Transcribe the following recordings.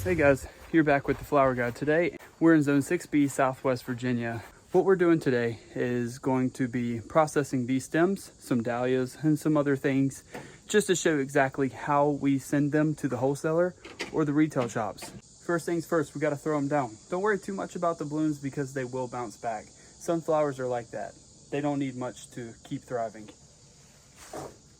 Hey guys, you're back with the Flower Guide. Today we're in Zone 6B, Southwest Virginia. What we're doing today is going to be processing these stems, some dahlias and some other things, just to show exactly how we send them to the wholesaler or the retail shops. First things first, we got to throw them down. Don't worry too much about the blooms because they will bounce back. Sunflowers are like that. They don't need much to keep thriving.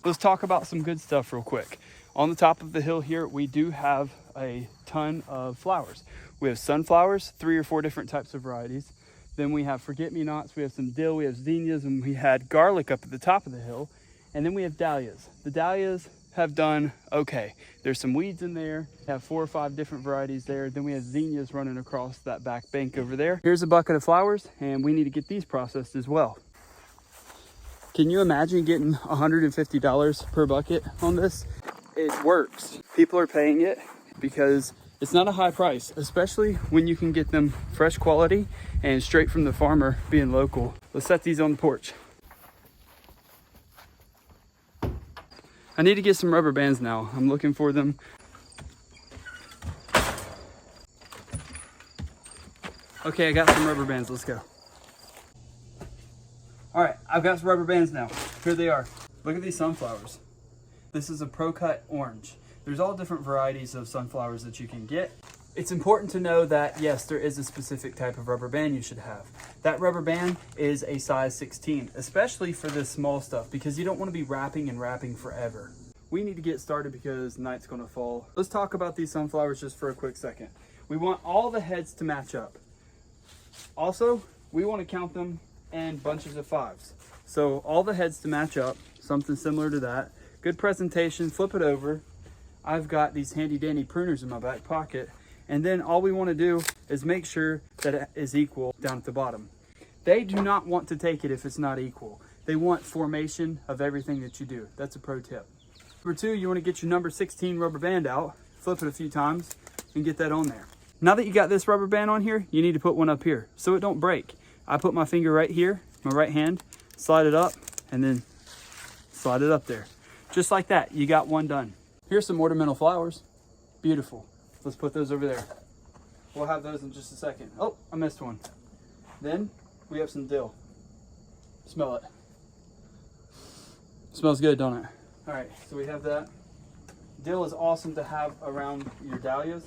Let's talk about some good stuff real quick. On the top of the hill here, we do have a ton of flowers. We have sunflowers, 3 or 4 different types of varieties. Then we have forget-me-nots, we have some dill, we have zinnias, and we had garlic up at the top of the hill. And then we have dahlias. The dahlias have done okay. There's some weeds in there. We have 4 or 5 different varieties there. Then we have zinnias running across that back bank over there. Here's a bucket of flowers, and we need to get these processed as well. Can you imagine getting $150 per bucket on this? It works. People are paying it because it's not a high price, especially when you can get them fresh quality and straight from the farmer, being local. Let's set these on the porch. I need to get some rubber bands now. I'm looking for them. Okay, I got some rubber bands. Let's go. All right, I've got some rubber bands now. Here they are. Look at these sunflowers. This is a pro-cut orange. There's all different varieties of sunflowers that you can get. It's important to know that, yes, there is a specific type of rubber band you should have. That rubber band is a size 16, especially for this small stuff, because you don't want to be wrapping and wrapping forever. We need to get started because night's going to fall. Let's talk about these sunflowers just for a quick second. We want all the heads to match up. Also, we want to count them in bunches of 5s. So all the heads to match up, something similar to that. Good presentation, flip it over. I've got these handy dandy pruners in my back pocket. And then all we want to do is make sure that it is equal down at the bottom. They do not want to take it if it's not equal. They want formation of everything that you do. That's a pro tip. Number 2, you want to get your number 16 rubber band out, flip it a few times, and get that on there. Now that you got this rubber band on here, you need to put one up here so it don't break. I put my finger right here, my right hand, slide it up, and then slide it up there. Just like that, you got one done. Here's some ornamental flowers. Beautiful. Let's put those over there. We'll have those in just a second. Oh, I missed one. Then we have some dill. Smell it. Smells good, don't it? All right, so we have that. Dill is awesome to have around your dahlias.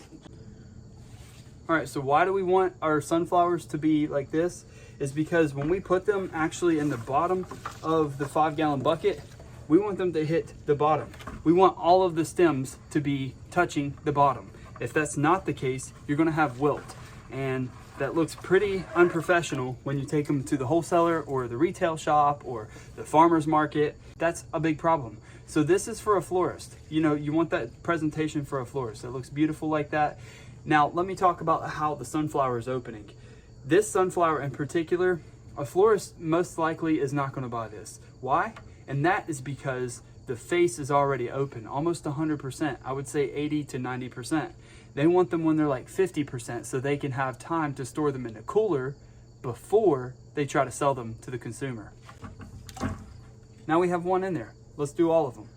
All right, so why do we want our sunflowers to be like this? Is because when we put them actually in the bottom of the 5-gallon bucket, we want them to hit the bottom. We want all of the stems to be touching the bottom. If that's not the case, you're gonna have wilt. And that looks pretty unprofessional when you take them to the wholesaler or the retail shop or the farmer's market. That's a big problem. So this is for a florist. You know, you want that presentation for a florist. It looks beautiful like that. Now, let me talk about how the sunflower is opening. This sunflower in particular, a florist most likely is not gonna buy this. Why? And that is because the face is already open, almost 100%. I would say 80 to 90%. They want them when they're like 50% so they can have time to store them in a cooler before they try to sell them to the consumer. Now we have one in there. Let's do all of them.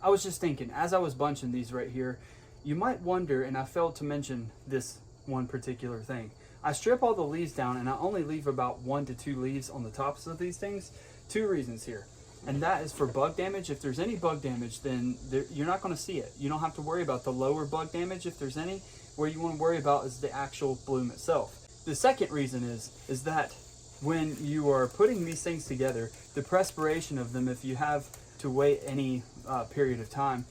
I was just thinking, as I was bunching these right here, you might wonder, and I failed to mention this one particular thing. I strip all the leaves down and I only leave about 1 to 2 leaves on the tops of these things. 2 reasons here. And that is for bug damage. If there's any bug damage, then you're not going to see it. You don't have to worry about the lower bug damage if there's any. Where you want to worry about is the actual bloom itself. The second reason is that when you are putting these things together, the perspiration of them, if you have to wait any period of time,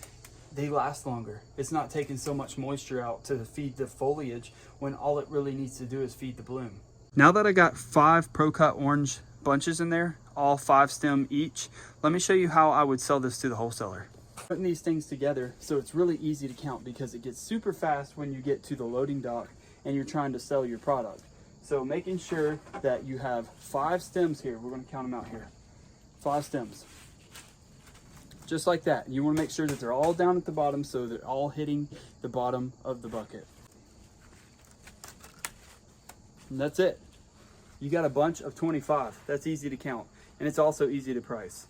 they last longer. It's not taking so much moisture out to feed the foliage when all it really needs to do is feed the bloom. Now that I got 5 pro-cut orange bunches in there, all 5 stem each, let me show you how I would sell this to the wholesaler. Putting these things together so it's really easy to count because it gets super fast when you get to the loading dock and you're trying to sell your product. So making sure that you have 5 stems here, we're going to count them out here. 5 stems. Just like that. You want to make sure that they're all down at the bottom so they're all hitting the bottom of the bucket. And that's it. You got a bunch of 25. That's easy to count. And it's also easy to price.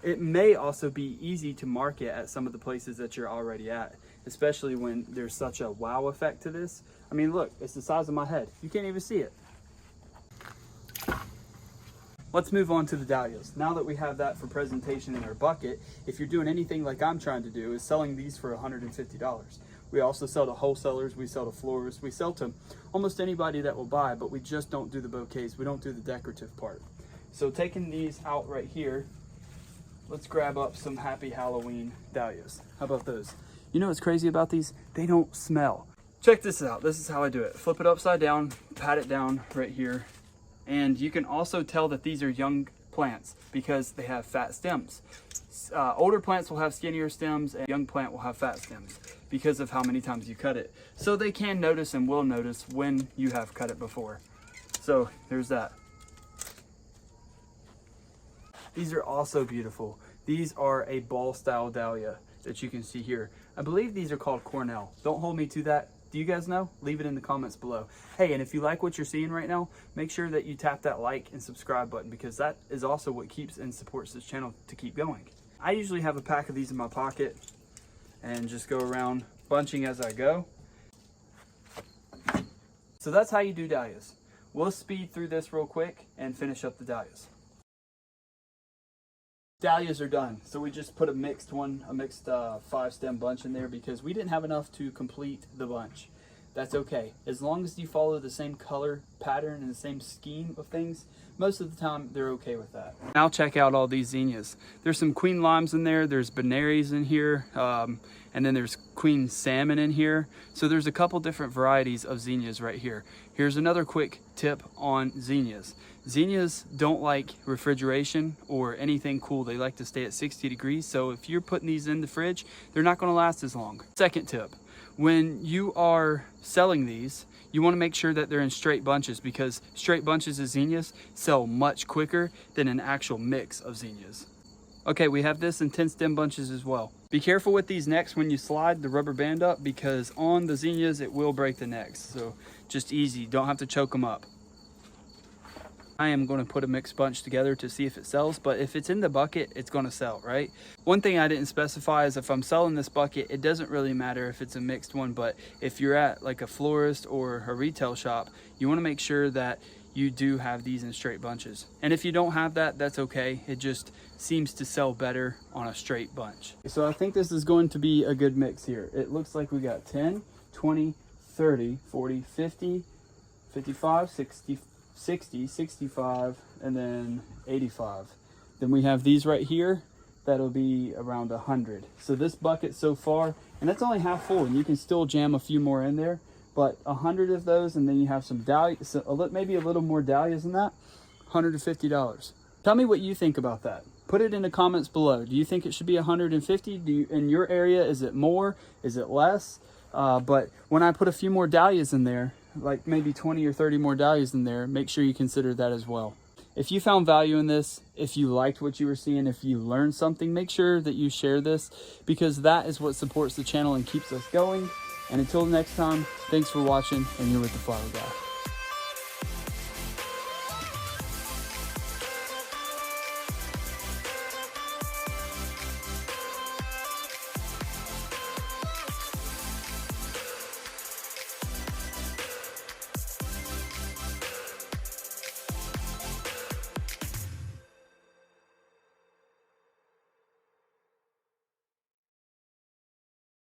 It may also be easy to market at some of the places that you're already at, especially when there's such a wow effect to this. I mean, look, it's the size of my head. You can't even see it. Let's move on to the dahlias. Now that we have that for presentation in our bucket, if you're doing anything like I'm trying to do, is selling these for $150. We also sell to wholesalers, we sell to florists, we sell to almost anybody that will buy, but we just don't do the bouquets. We don't do the decorative part. So taking these out right here, let's grab up some Happy Halloween dahlias. How about those? You know what's crazy about these? They don't smell. Check this out. This is how I do it. Flip it upside down, pat it down right here. And you can also tell that these are young plants because they have fat stems. Older plants will have skinnier stems, and young plant will have fat stems because of how many times you cut it. So they can notice and will notice when you have cut it before. So there's that. These are also beautiful. These are a ball style dahlia that you can see here. I believe these are called Cornell. Don't hold me to that. Do you guys know? Leave it in the comments below. Hey, and if you like what you're seeing right now, make sure that you tap that like and subscribe button, because that is also what keeps and supports this channel to keep going. I usually have a pack of these in my pocket and just go around bunching as I go. So that's how you do dahlias. We'll speed through this real quick and finish up the dahlias. Dahlias are done, so we just put a mixed 5-stem bunch in there because we didn't have enough to complete the bunch. That's okay, as long as you follow the same color pattern and the same scheme of things. Most of the time they're okay with that. Now check out all these zinnias. There's some queen limes in there, there's benaries in here, and then there's queen salmon in here. So there's a couple different varieties of zinnias right here. Here's another quick tip on zinnias. Zinnias don't like refrigeration or anything cool. They like to stay at 60 degrees. So if you're putting these in the fridge, they're not going to last as long. Second tip, when you are selling these, you want to make sure that they're in straight bunches, because straight bunches of zinnias sell much quicker than an actual mix of zinnias. Okay, we have this in 10 stem bunches as well. Be careful with these necks when you slide the rubber band up, because on the zinnias it will break the necks. So just easy, don't have to choke them up. I am going to put a mixed bunch together to see if it sells, but if it's in the bucket, it's going to sell, right? One thing I didn't specify is if I'm selling this bucket, it doesn't really matter if it's a mixed one, but if you're at like a florist or a retail shop, you want to make sure that you do have these in straight bunches. And if you don't have that, that's okay. It just seems to sell better on a straight bunch. So I think this is going to be a good mix here. It looks like we got 10, 20, 30, 40, 50, 55, 60, 65, and then 85. Then we have these right here. That'll be around 100. So this bucket so far, and that's only half full, and you can still jam a few more in there, but 100 of those, and then you have some dahlias, so maybe a little more dahlias than that, $150. Tell me what you think about that. Put it in the comments below. Do you think it should be 150? Do you, in your area, is it more? Is it less? But when I put a few more dahlias in there, like maybe 20 or 30 more dahlias in there, make sure you consider that as well. If you found value in this, if you liked what you were seeing, if you learned something, make sure that you share this, because that is what supports the channel and keeps us going. And until next time, thanks for watching, and you're with the Flower Guy.